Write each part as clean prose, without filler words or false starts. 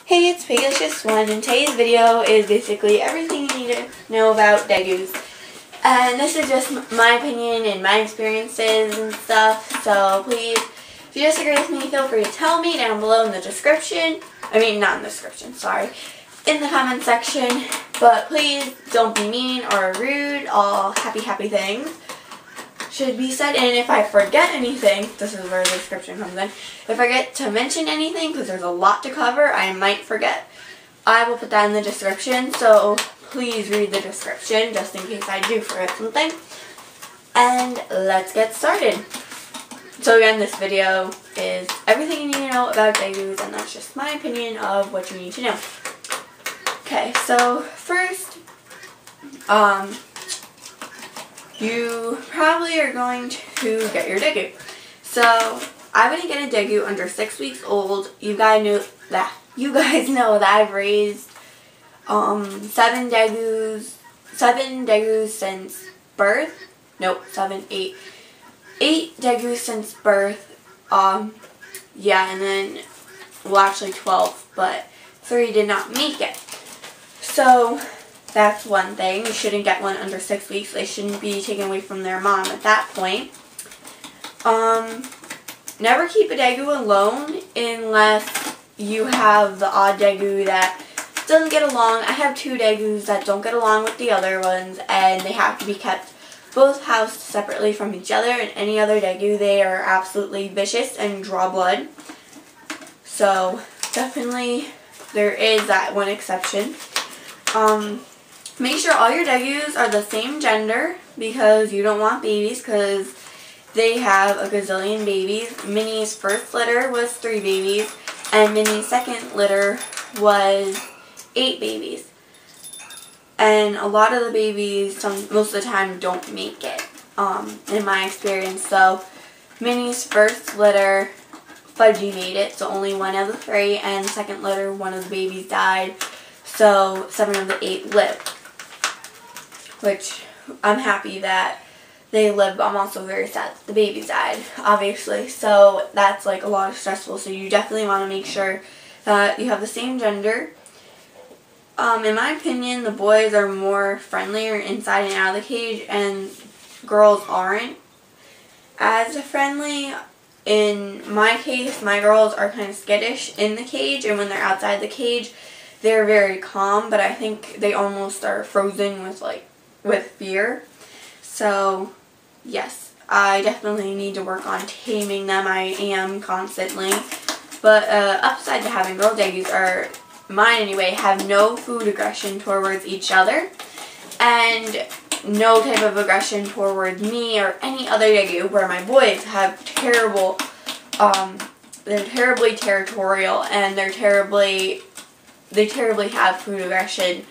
Hey, it's Degus1, and today's video is basically everything you need to know about Degus. And this is just my opinion and my experiences and stuff, so please, if you disagree with me, feel free to tell me down below in the description. I mean, not in the description, sorry. In the comment section, but please don't be mean or rude. All happy things should be said, and if I forget anything, this is where the description comes in. If I forget to mention anything, because there's a lot to cover, I might forget, I will put that in the description, so please read the description just in case I do forget something. And let's get started. So again, this video is everything you need to know about Degus, and that's just my opinion of what you need to know. Okay, so first, you probably are going to get your Degus. So I wouldn't get a Degus under 6 weeks old. You guys know that I've raised 7 Degus since birth. Nope, 8 Degus since birth. Yeah, and then, well, actually 12, but 3 did not make it. So that's one thing. You shouldn't get one under 6 weeks. They shouldn't be taken away from their mom at that point. Never keep a Degus alone unless you have the odd Degus that doesn't get along. I have 2 Degus that don't get along with the other ones, and they have to be kept both housed separately from each other. And any other Degus, they are absolutely vicious and draw blood. So definitely there is that one exception. Make sure all your Degus are the same gender, because you don't want babies, because they have a gazillion babies. Minnie's first litter was 3 babies, and Minnie's second litter was 8 babies. And a lot of the babies, most of the time, don't make it, in my experience. So Minnie's first litter, Fudgy made it, so only 1 out of the 3, and the second litter, 1 of the babies died. So 7 of the 8 lived, which I'm happy that they lived, but I'm also very sad that the babies died, obviously. So that's like a lot of stressful, so you definitely want to make sure that you have the same gender. In my opinion, the boys are more friendlier inside and out of the cage, and girls aren't as friendly. In my case, my girls are kind of skittish in the cage, and when they're outside the cage, they're very calm, but I think they almost are frozen with fear. So, yes, I definitely need to work on taming them. I am constantly. But upside to having girl Degus, or mine anyway, have no food aggression towards each other, and no type of aggression towards me or any other Degus, where my boys have terrible, they're terribly territorial, and they terribly have food aggression.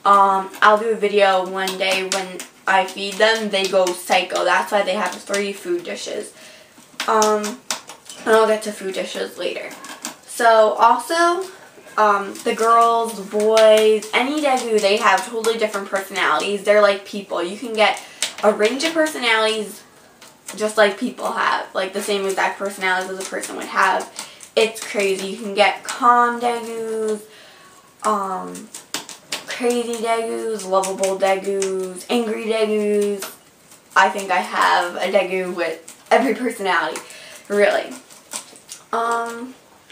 I'll do a video one day when I feed them, they go psycho. That's why they have 3 food dishes. And I'll get to food dishes later. So also, the girls, the boys, any Degus, they have totally different personalities. They're like people. You can get a range of personalities just like people have. Like the same exact personalities as a person would have. It's crazy. You can get calm Degus, crazy Degus, lovable Degus, angry Degus. I think I have a Degus with every personality, really.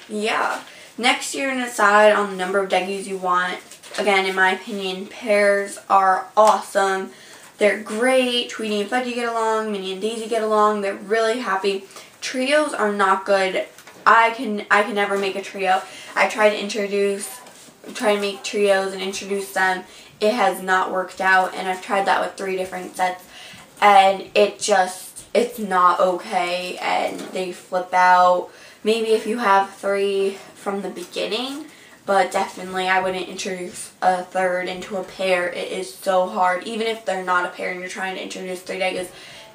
Yeah. Next, you're going to decide on the number of Degus you want. Again, in my opinion, pairs are awesome. They're great. Tweety and Fudgy get along. Minnie and Daisy get along. They're really happy. Trios are not good. I can never make a trio. I tried to make trios and introduce them. It has not worked out, and I've tried that with 3 different sets, and it's not okay, and they flip out. Maybe if you have 3 from the beginning, but definitely I wouldn't introduce a 3rd into a pair. It is so hard. Even if they're not a pair and you're trying to introduce 3 Degus,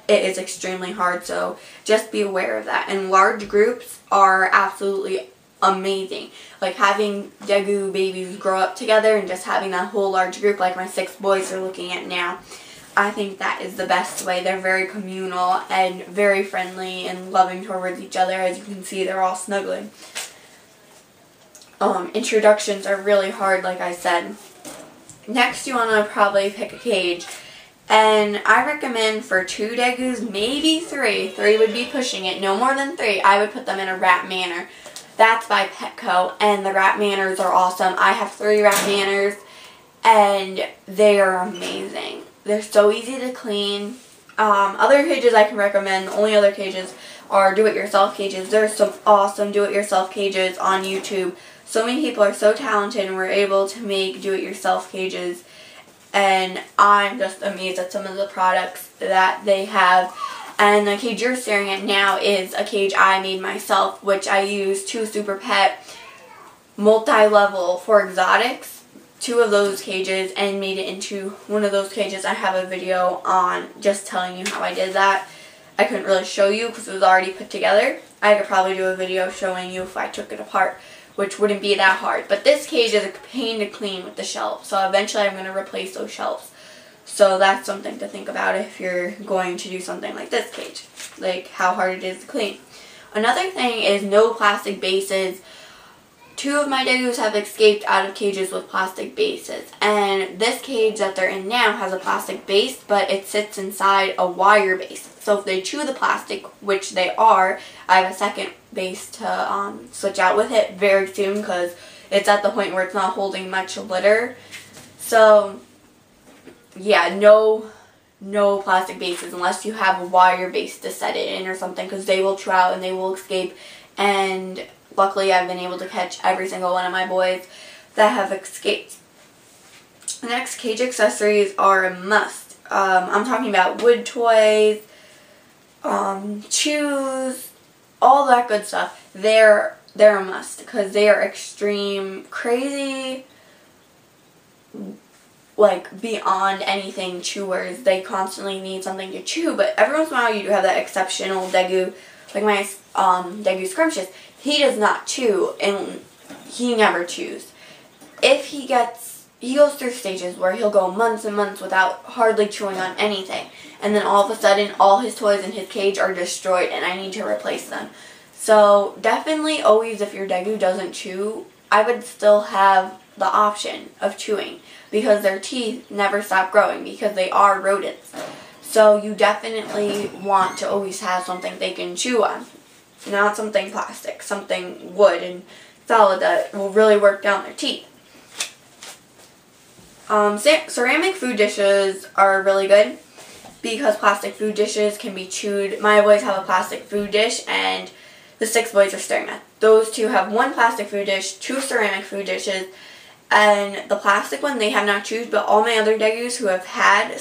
it is extremely hard, so just be aware of that. And large groups are absolutely amazing. Like having Degus babies grow up together and just having that whole large group like my 6 boys are looking at now. I think that is the best way. They're very communal and very friendly and loving towards each other. As you can see, they're all snuggling. introductions are really hard, like I said. Next, you want to probably pick a cage. And I recommend for 2 Degus, maybe 3. 3 would be pushing it. No more than 3. I would put them in a rat manor. That's by Petco, and the rat manors are awesome. I have 3 rat manors, and they are amazing. They're so easy to clean. Other cages I can recommend, the only other cages are do-it-yourself cages. There's some awesome do-it-yourself cages on YouTube. So many people are so talented and were able to make do-it-yourself cages. And I'm just amazed at some of the products that they have. And the cage you're staring at now is a cage I made myself, which I used 2 Super Pet multi-level for exotics. 2 of those cages and made it into one of those cages. I have a video on just telling you how I did that. I couldn't really show you because it was already put together. I could probably do a video showing you if I took it apart, which wouldn't be that hard. But this cage is a pain to clean with the shelves, so eventually I'm going to replace those shelves. So that's something to think about if you're going to do something like this cage, like how hard it is to clean. Another thing is no plastic bases. 2 of my Degus have escaped out of cages with plastic bases, and this cage that they're in now has a plastic base, but it sits inside a wire base. So if they chew the plastic, which they are, I have a second base to switch out with it very soon because it's at the point where it's not holding much litter. So yeah, no plastic bases unless you have a wire base to set it in or something, because they will chew out and they will escape. And luckily I've been able to catch every single one of my boys that have escaped. Next, cage accessories are a must. I'm talking about wood toys, chews, all that good stuff. They're a must because they are extreme, crazy, like beyond anything chewers. They constantly need something to chew, but every once in a while you do have that exceptional Degu, like my Degu Scrumptious. He does not chew, and he never chews. If he goes through stages where he'll go months and months without hardly chewing on anything, and then all of a sudden all his toys in his cage are destroyed and I need to replace them. So definitely always, if your Degu doesn't chew, I would still have the option of chewing because their teeth never stop growing because they are rodents. So you definitely want to always have something they can chew on. Not something plastic, something wood and solid that will really work down their teeth. Ceramic food dishes are really good because plastic food dishes can be chewed. My boys have a plastic food dish, and the 6 boys are staring at. Those 2 have 1 plastic food dish, 2 ceramic food dishes, and the plastic one they have not chewed, but all my other Degus who have had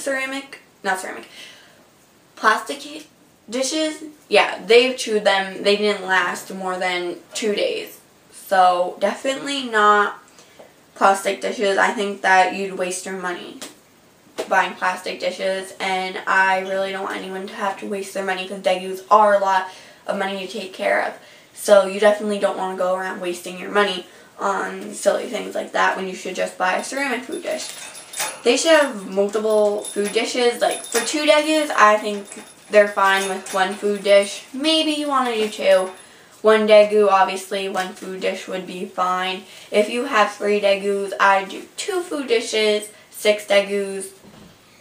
plastic dishes, yeah, they've chewed them. They didn't last more than 2 days. So definitely not plastic dishes. I think that you'd waste your money buying plastic dishes, and I really don't want anyone to have to waste their money because Degus are a lot of money to take care of. So you definitely don't want to go around wasting your money on silly things like that when you should just buy a ceramic food dish. They should have multiple food dishes. Like for 2 Degus, I think they're fine with 1 food dish. Maybe you want to do 2. 1 Degu, obviously, 1 food dish would be fine. If you have 3 Degus, I'd do 2 food dishes, 6 Degus,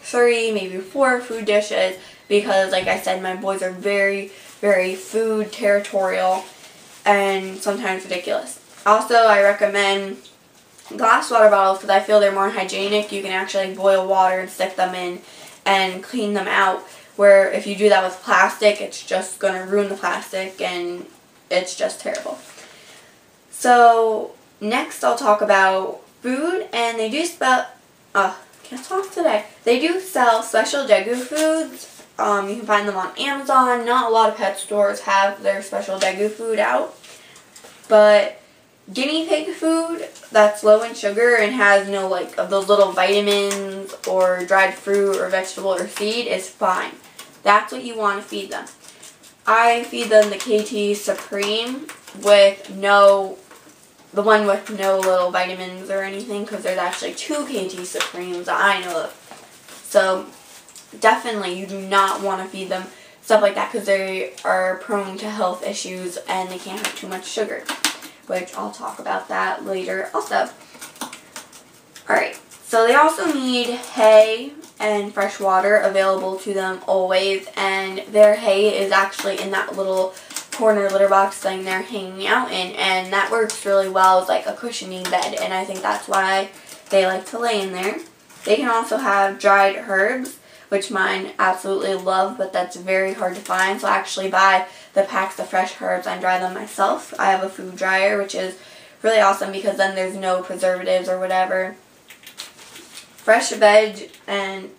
3, maybe 4 food dishes, because like I said, my boys are very, very food territorial and sometimes ridiculous. Also, I recommend glass water bottles because I feel they're more hygienic. You can actually boil water and stick them in and clean them out. Where if you do that with plastic, it's just going to ruin the plastic and it's just terrible. So next I'll talk about food, and they do can't talk today. They do sell special Degu foods. You can find them on Amazon. Not a lot of pet stores have their special Degu food out, but guinea pig food that's low in sugar and has no of those little vitamins or dried fruit or vegetable or seed is fine. That's what you want to feed them. I feed them the KT Supreme with the one with no little vitamins or anything, because there's actually 2 KT Supremes that I know of. So definitely you do not want to feed them stuff like that because they are prone to health issues and they can't have too much sugar. which I'll talk about that later also. Alright, so they also need hay and fresh water available to them always, and their hay is actually in that little corner litter box thing they're hanging out in, and that works really well as like a cushioning bed, and I think that's why they like to lay in there. They can also have dried herbs, which mine absolutely love, but that's very hard to find, so I actually buy the packs of fresh herbs and dry them myself. I have a food dryer, which is really awesome because then there's no preservatives or whatever. Fresh veg, and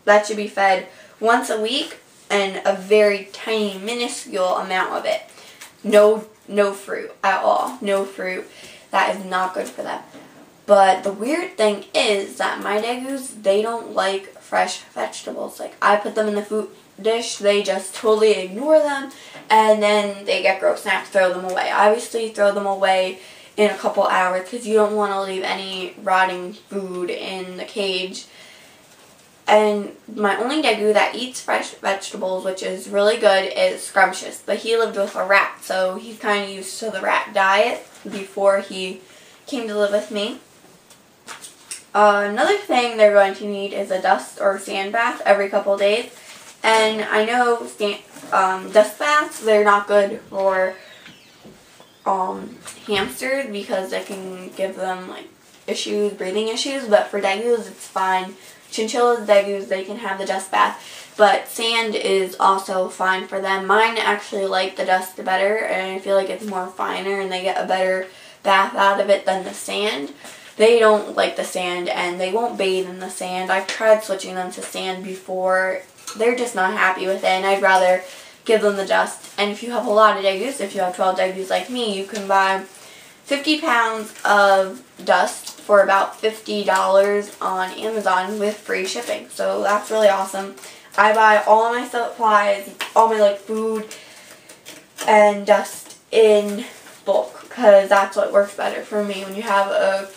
that should be fed once a week, and a very tiny, minuscule amount of it. No fruit at all. No fruit. That is not good for them. But the weird thing is that my Degus, they don't like fresh vegetables. Like, I put them in the food dish, they just totally ignore them, and then they get gross and I have to throw them away. I obviously throw them away in a couple hours because you don't want to leave any rotting food in the cage. And my only Degu that eats fresh vegetables, which is really good, is Scrumptious. But he lived with a rat, so he's kind of used to the rat diet before he came to live with me. Another thing they're going to need is a dust or sand bath every couple days. And I know dust baths, they're not good for hamsters because they can give them like issues, breathing issues, but for Degus it's fine. Chinchillas, Degus, they can have the dust bath, but sand is also fine for them. Mine actually like the dust better, and I feel like it's more finer and they get a better bath out of it than the sand. They don't like the sand and they won't bathe in the sand. I've tried switching them to sand before. They're just not happy with it, and I'd rather give them the dust. And if you have a lot of Degus, if you have 12 Degus like me, you can buy 50 pounds of dust for about $50 on Amazon with free shipping. So that's really awesome. I buy all of my supplies, all my like food and dust in bulk because that's what works better for me. When you have a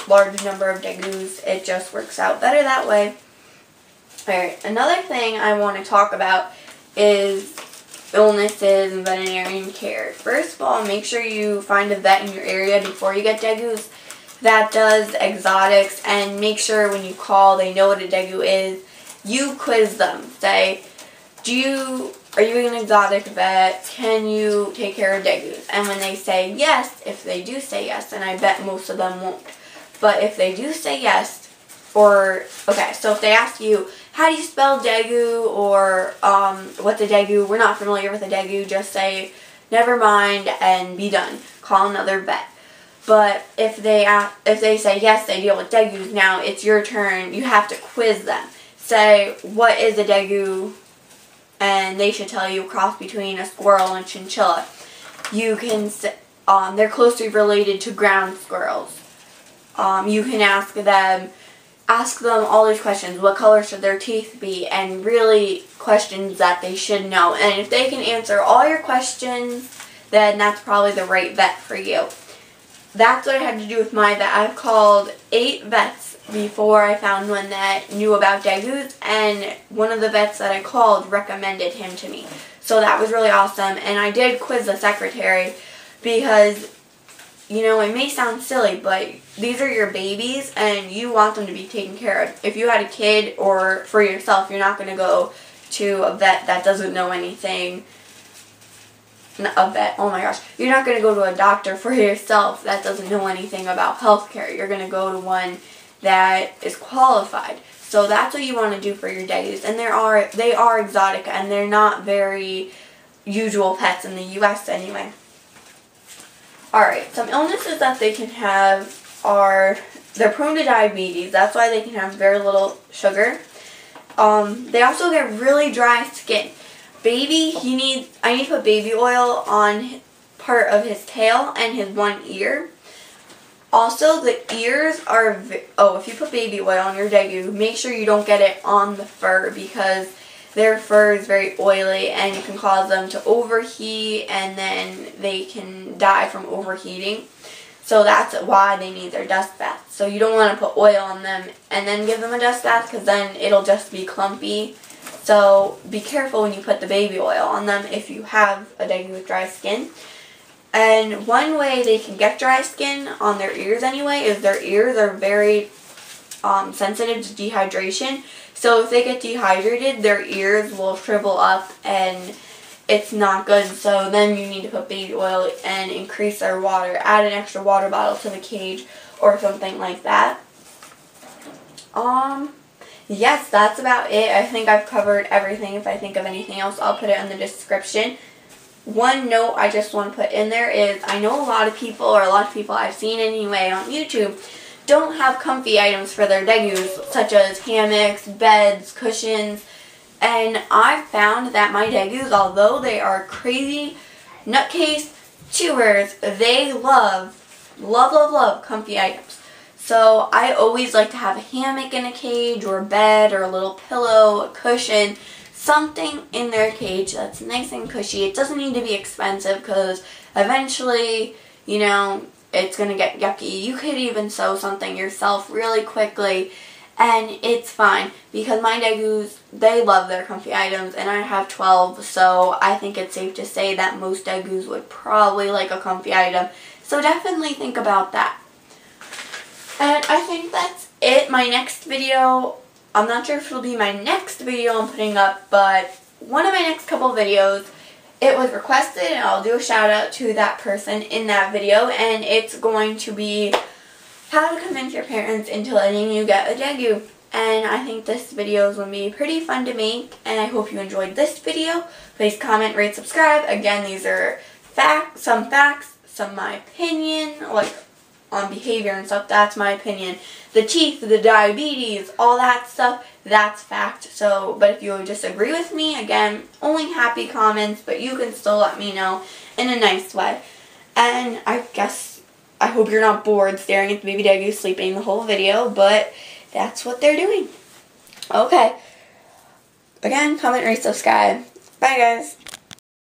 large number of Degus, it just works out better that way. Alright, another thing I want to talk about is illnesses and veterinarian care. First of all, make sure you find a vet in your area before you get Degus that does exotics, and make sure when you call they know what a Degu is. You quiz them. Say, are you an exotic vet? Can you take care of Degus? And when they say yes, if they do say yes, and I bet most of them won't, but if they do say yes, okay, so if they ask you, how do you spell Degu, or what's a Degu, we're not familiar with a Degu, just say, never mind, and be done. Call another vet. But if they say yes, they deal with Degus, now it's your turn, you have to quiz them. Say, what is a Degu? And they should tell you a cross between a squirrel and chinchilla. You can say, they're closely related to ground squirrels. You can ask them all these questions. What color should their teeth be? And really questions that they should know. And if they can answer all your questions, then that's probably the right vet for you. That's what I had to do with my vet. I've called 8 vets before I found one that knew about Degus, and one of the vets that I called recommended him to me. So that was really awesome. And I did quiz the secretary because, you know, it may sound silly, but these are your babies and you want them to be taken care of. If you had a kid or for yourself, you're not going to go to a vet that doesn't know anything. A vet, oh my gosh. You're not going to go to a doctor for yourself that doesn't know anything about healthcare. You're going to go to one that is qualified. So that's what you want to do for your Degus. And they are exotic, and they're not very usual pets in the U.S. anyway. Alright, some illnesses that they can have are, they're prone to diabetes. That's why they can have very little sugar. They also get really dry skin. I need to put baby oil on part of his tail and his one ear. Also, the ears are, if you put baby oil on your Degu, make sure you don't get it on the fur because their fur is very oily and it can cause them to overheat, and then they can die from overheating. So that's why they need their dust bath. So you don't want to put oil on them and then give them a dust bath because then it'll just be clumpy. So be careful when you put the baby oil on them if you have a Degu with dry skin. And one way they can get dry skin on their ears anyway is their ears are very sensitive to dehydration. So if they get dehydrated, their ears will shrivel up and it's not good. So then you need to put baby oil and increase their water. Add an extra water bottle to the cage or something like that. Yes, that's about it. I think I've covered everything. If I think of anything else, I'll put it in the description. One note I just want to put in there is I know a lot of people I've seen anyway on YouTube don't have comfy items for their Degus, such as hammocks, beds, cushions, and I've found that my Degus, although they are crazy nutcase chewers, they love comfy items. So I always like to have a hammock in a cage or a bed or a little pillow, a cushion, something in their cage that's nice and cushy. It doesn't need to be expensive because eventually, you know, it's going to get yucky. You could even sew something yourself really quickly and it's fine because my Degus, they love their comfy items and I have 12, so I think it's safe to say that most Degus would probably like a comfy item. So definitely think about that. And I think that's it. My next video, I'm not sure if it'll be my next video I'm putting up, but one of my next couple videos, it was requested and I'll do a shout out to that person in that video, and it's going to be how to convince your parents into letting you get a Degus. And I think this video is going to be pretty fun to make, and I hope you enjoyed this video. Please comment, rate, subscribe. Again, these are some facts, some my opinion, like on behavior and stuff, that's my opinion. The teeth, the diabetes, all that stuff, that's fact. So, but if you disagree with me, again, only happy comments, but you can still let me know in a nice way. And I hope you're not bored staring at the baby Degus sleeping the whole video, but that's what they're doing. Okay. Again, comment, rate, subscribe. Bye, guys.